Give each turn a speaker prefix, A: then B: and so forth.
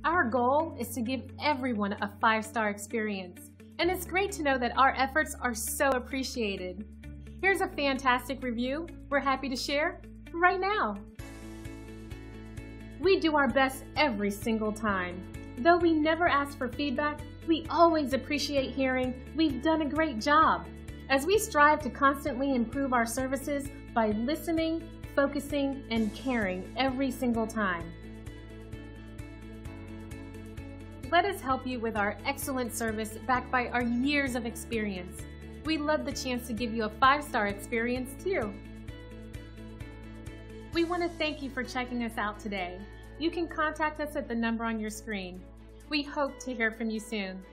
A: Our goal is to give everyone a 5-star experience, and it's great to know that our efforts are so appreciated. Here's a fantastic review we're happy to share right now. We do our best every single time. Though we never ask for feedback, we always appreciate hearing we've done a great job, as we strive to constantly improve our services by listening, focusing, and caring every single time. Let us help you with our excellent service backed by our years of experience. We'd love the chance to give you a 5-star experience too. We want to thank you for checking us out today. You can contact us at the number on your screen. We hope to hear from you soon.